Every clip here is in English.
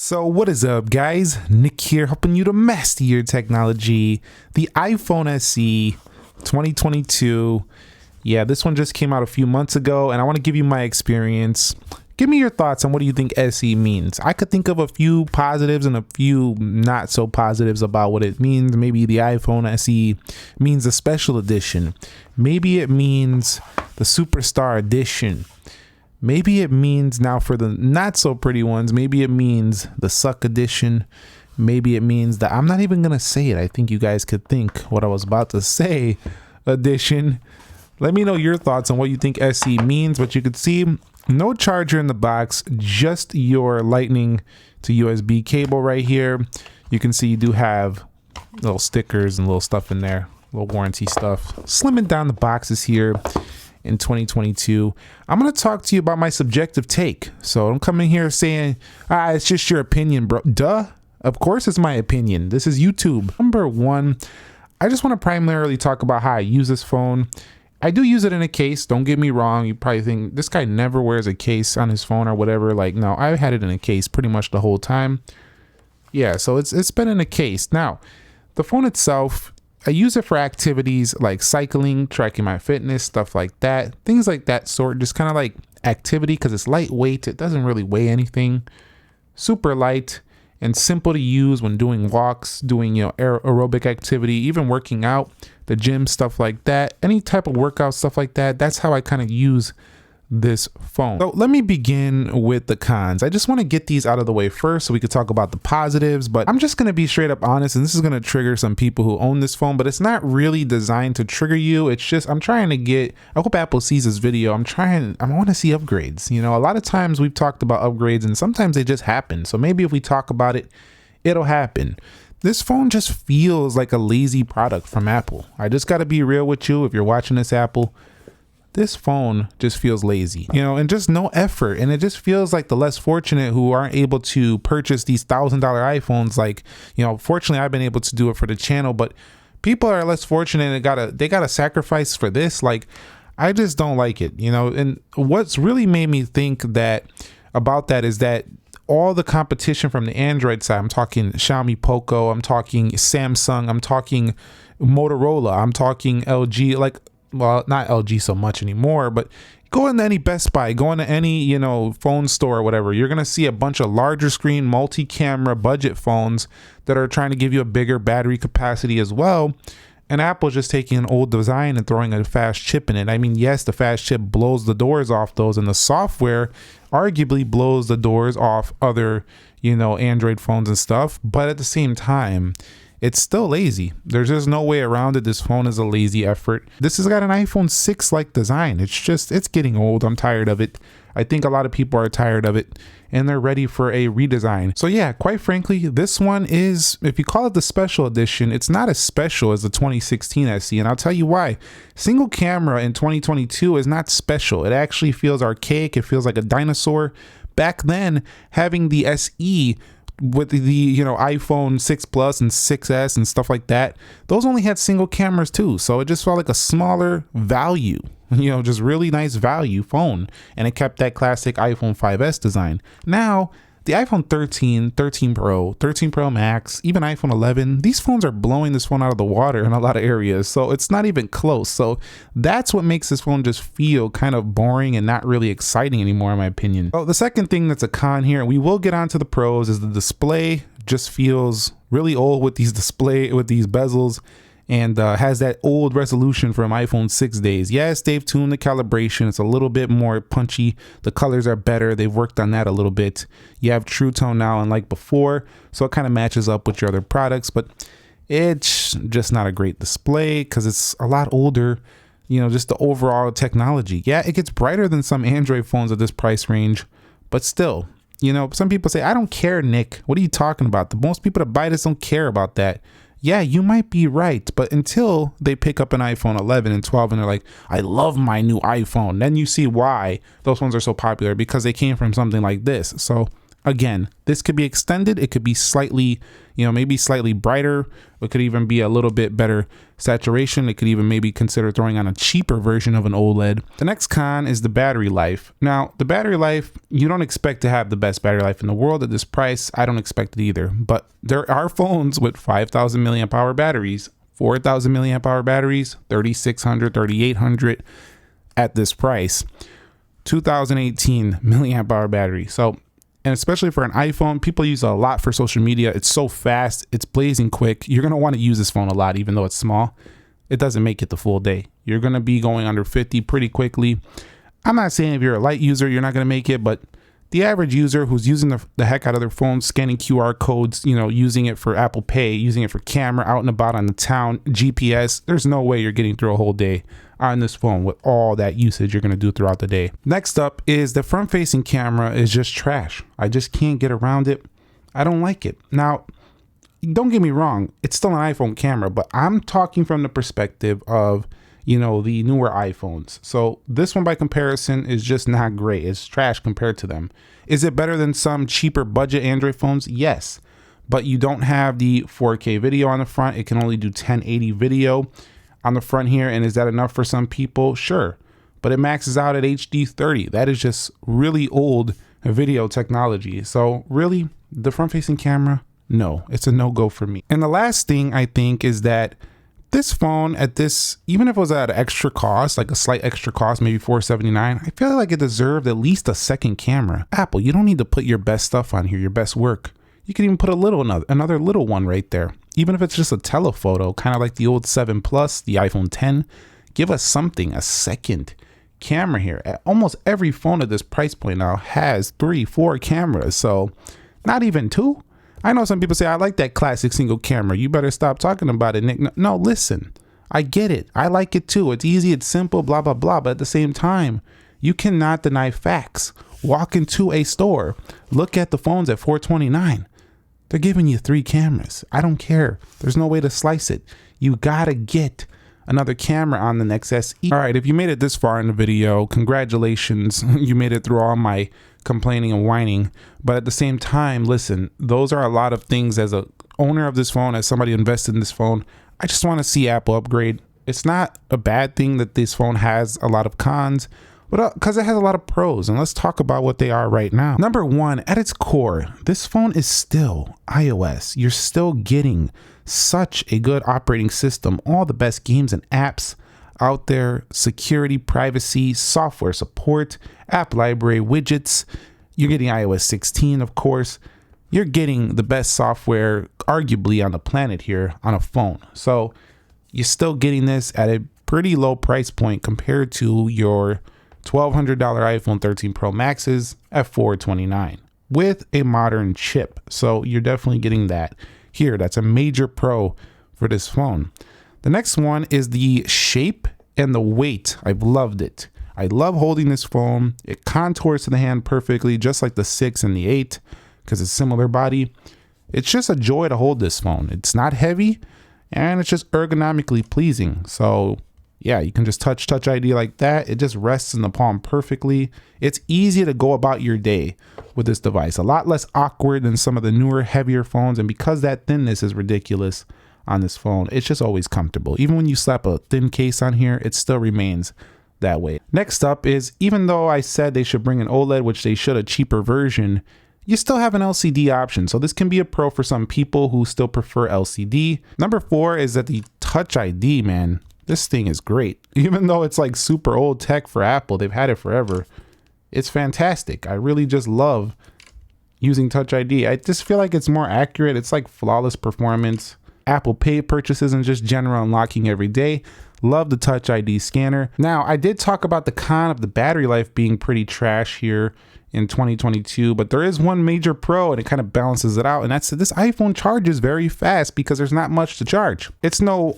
So what is up, guys? Nick here, helping you to master your technology. The iPhone SE 2022. Yeah, this one just came out a few months ago, and I want to give you my experience. Give me your thoughts on what do you think SE means. I could think of a few positives and a few not so positives about what it means. Maybe the iPhone SE means the special edition. Maybe it means the Superstar edition. Maybe it means, now for the not so pretty ones, maybe it means the suck edition. Maybe it means that I'm not even going to say it. I think you guys could think what I was about to say edition. Let me know your thoughts on what you think SE means. But you could see no charger in the box, just your lightning to USB cable right here. You can see you do have little stickers and little stuff in there, little warranty stuff. Slimming down the boxes here. In 2022, I'm going to talk to you about my subjective take. So don't come in here saying, it's just your opinion, bro. Duh. Of course it's my opinion. This is YouTube. Number one, I just want to primarily talk about how I use this phone. I do use it in a case. Don't get me wrong. You probably think this guy never wears a case on his phone or whatever. Like, no, I've had it in a case pretty much the whole time. Yeah, so it's been in a case. Now, the phone itself, I use it for activities like cycling, tracking my fitness, stuff like that. Things like that sort, just kind of like activity because it's lightweight. It doesn't really weigh anything. Super light and simple to use when doing walks, doing, aerobic activity, even working out, the gym, stuff like that. Any type of workout, stuff like that. That's how I kind of use this phone. So let me begin with the cons. I just want to get these out of the way first so we could talk about the positives, but I'm just going to be straight up honest, and this is going to trigger some people who own this phone, but it's not really designed to trigger you. It's just, I'm trying to get, I hope Apple sees this video. I want to see upgrades. A lot of times we've talked about upgrades and sometimes they just happen. So maybe if we talk about it, it'll happen. This phone just feels like a lazy product from Apple. I just got to be real with you. If you're watching this, Apple, this phone just feels lazy, and just no effort. And it just feels like the less fortunate who aren't able to purchase these $1,000 iPhones. Like, fortunately I've been able to do it for the channel, but people are less fortunate and they gotta sacrifice for this. Like, I just don't like it, and what's really made me think that about that is that all the competition from the Android side, I'm talking Xiaomi Poco, I'm talking Samsung, I'm talking Motorola, I'm talking LG, well, not LG so much anymore, but go into any Best Buy, go into any, phone store or whatever, you're going to see a bunch of larger screen, multi-camera budget phones that are trying to give you a bigger battery capacity as well. And Apple's just taking an old design and throwing a fast chip in it. I mean, yes, the fast chip blows the doors off those, and the software arguably blows the doors off other, Android phones and stuff. But at the same time, it's still lazy. There's just no way around it. This phone is a lazy effort. This has got an iPhone 6 like design. It's getting old. I'm tired of it. I think a lot of people are tired of it and they're ready for a redesign. So yeah, quite frankly, this one is, if you call it the special edition, it's not as special as the 2016 SE. And I'll tell you why. Single camera in 2022 is not special. It actually feels archaic. It feels like a dinosaur. Back then, having the SE with the iPhone 6 Plus and 6S and stuff like that, those only had single cameras too, so it just felt like a smaller value, just really nice value phone, and it kept that classic iPhone 5S design. Now the iPhone 13, 13 Pro, 13 Pro Max, even iPhone 11, these phones are blowing this phone out of the water in a lot of areas, so it's not even close. So that's what makes this phone just feel kind of boring and not really exciting anymore, in my opinion. So the second thing that's a con here, and we will get onto the pros, is the display just feels really old with these bezels, and has that old resolution from iPhone 6 days. Yes, they've tuned the calibration. It's a little bit more punchy. The colors are better. They've worked on that a little bit. You have True Tone now, unlike before, so it kind of matches up with your other products, but it's just not a great display because it's a lot older. Just the overall technology. Yeah, it gets brighter than some Android phones at this price range, but still, some people say, I don't care, Nick. What are you talking about? The most people that buy this don't care about that. Yeah, you might be right, but until they pick up an iPhone 11 and 12 and they're like, I love my new iPhone, then you see why those ones are so popular, because they came from something like this. So again, this could be extended. It could be slightly, maybe slightly brighter. It could even be a little bit better saturation. It could even maybe consider throwing on a cheaper version of an OLED. The next con is the battery life. Now, the battery life, you don't expect to have the best battery life in the world at this price. I don't expect it either, but there are phones with 5,000 milliamp hour batteries, 4,000 milliamp hour batteries, 3,600, 3,800 at this price. 2018 milliamp hour battery. So, and especially for an iPhone, people use it a lot for social media. It's so fast, it's blazing quick. You're gonna want to use this phone a lot, even though it's small. It doesn't make it the full day. You're gonna be going under 50 pretty quickly. I'm not saying if you're a light user, you're not gonna make it, but the average user who's using the heck out of their phone, scanning QR codes, you know, using it for Apple Pay, using it for camera, out and about on the town, GPS, there's no way you're getting through a whole day on this phone with all that usage you're going to do throughout the day. Next up is the front facing camera is just trash. I just can't get around it. I don't like it. Now, don't get me wrong, it's still an iPhone camera, but I'm talking from the perspective of, you know, the newer iPhones. So this one by comparison is just not great. It's trash compared to them. Is it better than some cheaper budget Android phones? Yes, but you don't have the 4K video on the front. It can only do 1080 video on the front here. And is that enough for some people? Sure, but it maxes out at HD 30. That is just really old video technology. So really, the front facing camera, no, it's a no-go for me. And the last thing I think is that this phone at this, even if it was at an extra cost, like a slight extra cost, maybe $479, I feel like it deserved at least a second camera. Apple, you don't need to put your best stuff on here, your best work. You can even put another little one right there. Even if it's just a telephoto, kind of like the old 7 Plus, the iPhone 10, give us something, a second camera here. Almost every phone at this price point now has 3, 4 cameras, so not even 2. I know some people say, I like that classic single camera. You better stop talking about it, Nick. No, listen, I get it. I like it too. It's easy, it's simple, blah, blah, blah. But at the same time, you cannot deny facts. Walk into a store, look at the phones at $429. They're giving you 3 cameras. I don't care. There's no way to slice it. You gotta get another camera on the next SE. All right, if you made it this far in the video, congratulations. You made it through all my complaining and whining. But at the same time, listen, those are a lot of things as a owner of this phone, as somebody invested in this phone. I just want to see Apple upgrade. It's not a bad thing that this phone has a lot of cons, but because it has a lot of pros, and let's talk about what they are right now. Number one, at its core, this phone is still iOS. You're still getting such a good operating system, all the best games and apps out there, security, privacy, software support, app library, widgets. You're getting iOS 16, of course. You're getting the best software arguably on the planet here on a phone. So you're still getting this at a pretty low price point compared to your $1,200 iPhone 13 Pro Maxes at $429 with a modern chip. So you're definitely getting that here. That's a major pro for this phone. The next one is the shape and the weight. I've loved it. I love holding this phone. It contours to the hand perfectly, just like the 6 and the 8, because it's similar body. It's just a joy to hold this phone. It's not heavy, and it's just ergonomically pleasing. So yeah, you can just touch ID like that. It just rests in the palm perfectly. It's easy to go about your day with this device. A lot less awkward than some of the newer, heavier phones. And because that thinness is ridiculous on this phone, it's just always comfortable. Even when you slap a thin case on here, it still remains that way. Next up is, even though I said they should bring an OLED, which they should, a cheaper version, you still have an LCD option. So this can be a pro for some people who still prefer LCD. Number 4 is that the Touch ID, man. This thing is great. Even though it's like super old tech for Apple, they've had it forever. It's fantastic. I really just love using Touch ID. I just feel like it's more accurate. It's like flawless performance. Apple Pay purchases and just general unlocking every day. Love the Touch ID scanner. Now, I did talk about the con of the battery life being pretty trash here in 2022, but there is one major pro and it kind of balances it out, and that's that this iPhone charges very fast because there's not much to charge. It's no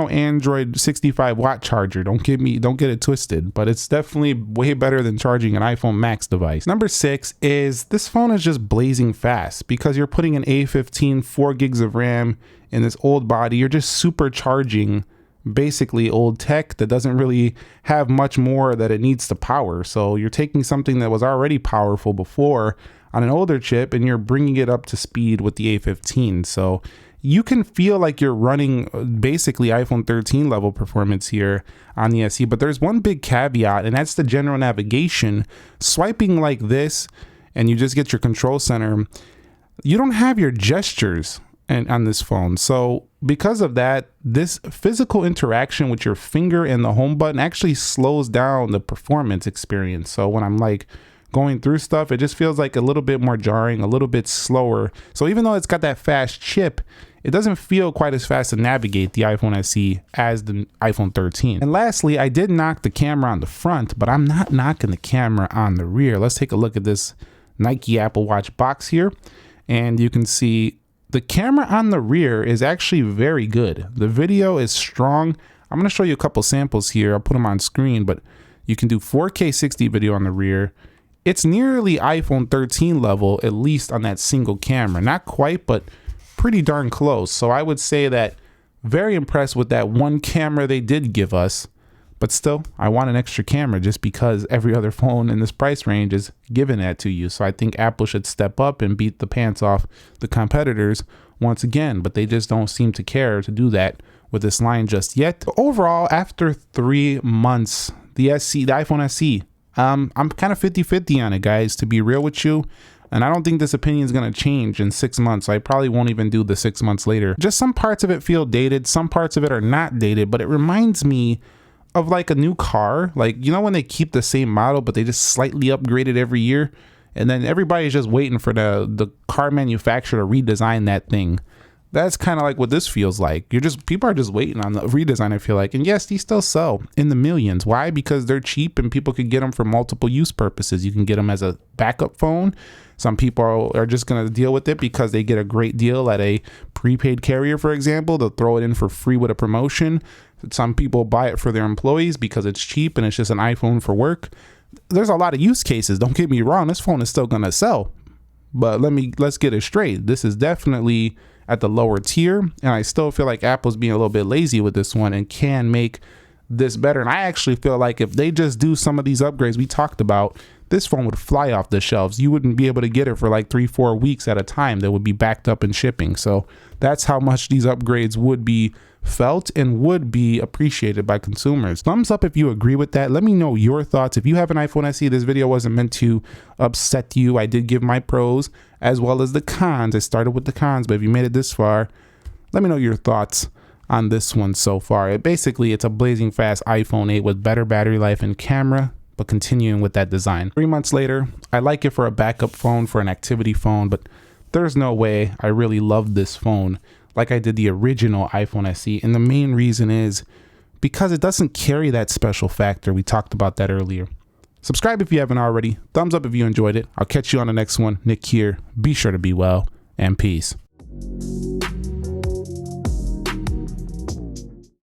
Android 65 watt charger. Don't get it twisted, but it's definitely way better than charging an iPhone Max device. Number 6 is this phone is just blazing fast because you're putting an A15 4 gigs of RAM in this old body. You're just supercharging basically old tech that doesn't really have much more that it needs to power. So you're taking something that was already powerful before on an older chip and you're bringing it up to speed with the A15. So you can feel like you're running basically iPhone 13 level performance here on the SE, but there's one big caveat, and that's the general navigation. Swiping like this, and you just get your control center, you don't have your gestures on this phone. So because of that, this physical interaction with your finger and the home button actually slows down the performance experience. So when I'm like going through stuff, it just feels like a little bit more jarring, a little bit slower. So even though it's got that fast chip, it doesn't feel quite as fast to navigate the iPhone SE as the iPhone 13. And lastly, I did knock the camera on the front, but I'm not knocking the camera on the rear. Let's take a look at this Nike Apple Watch box here. And you can see the camera on the rear is actually very good. The video is strong. I'm going to show you a couple samples here. I'll put them on screen, but you can do 4K 60 video on the rear. It's nearly iPhone 13 level, at least on that single camera. Not quite, but pretty darn close. So I would say that very impressed with that one camera they did give us. But still, I want an extra camera just because every other phone in this price range is giving that to you. So I think Apple should step up and beat the pants off the competitors once again, but they just don't seem to care to do that with this line just yet. But overall, after 3 months, the iPhone SE, I'm kind of 50-50 on it, guys, to be real with you. And I don't think this opinion is going to change in 6 months. So I probably won't even do the 6 months later. Just some parts of it feel dated. Some parts of it are not dated, but it reminds me of like a new car. Like, you know, when they keep the same model, but they just slightly upgrade it every year. And then everybody's just waiting for the car manufacturer to redesign that thing. That's kind of like what this feels like. People are just waiting on the redesign, I feel like. And yes, these still sell in the millions. Why? Because they're cheap and people could get them for multiple use purposes. You can get them as a backup phone. Some people are just going to deal with it because they get a great deal at a prepaid carrier, for example. They'll throw it in for free with a promotion. Some people buy it for their employees because it's cheap and it's just an iPhone for work. There's a lot of use cases. Don't get me wrong. This phone is still going to sell. But let's get it straight. This is definitely at the lower tier. And I still feel like Apple's being a little bit lazy with this one and can make this better. And I actually feel like if they just do some of these upgrades we talked about, this phone would fly off the shelves. You wouldn't be able to get it for like 3-4 weeks at a time. That would be backed up in shipping. So that's how much these upgrades would be felt and would be appreciated by consumers. Thumbs up if you agree with that. Let me know your thoughts. If you have an iPhone SE, this video wasn't meant to upset you. I did give my pros as well as the cons. I started with the cons, but if you made it this far, let me know your thoughts on this one so far. It's a blazing fast iPhone 8 with better battery life and camera, but continuing with that design. 3 months later, I like it for a backup phone, for an activity phone, but there's no way I really love this phone like I did the original iPhone SE. And the main reason is because it doesn't carry that special factor. We talked about that earlier. Subscribe if you haven't already. Thumbs up if you enjoyed it. I'll catch you on the next one. Nick here. Be sure to be well, and peace.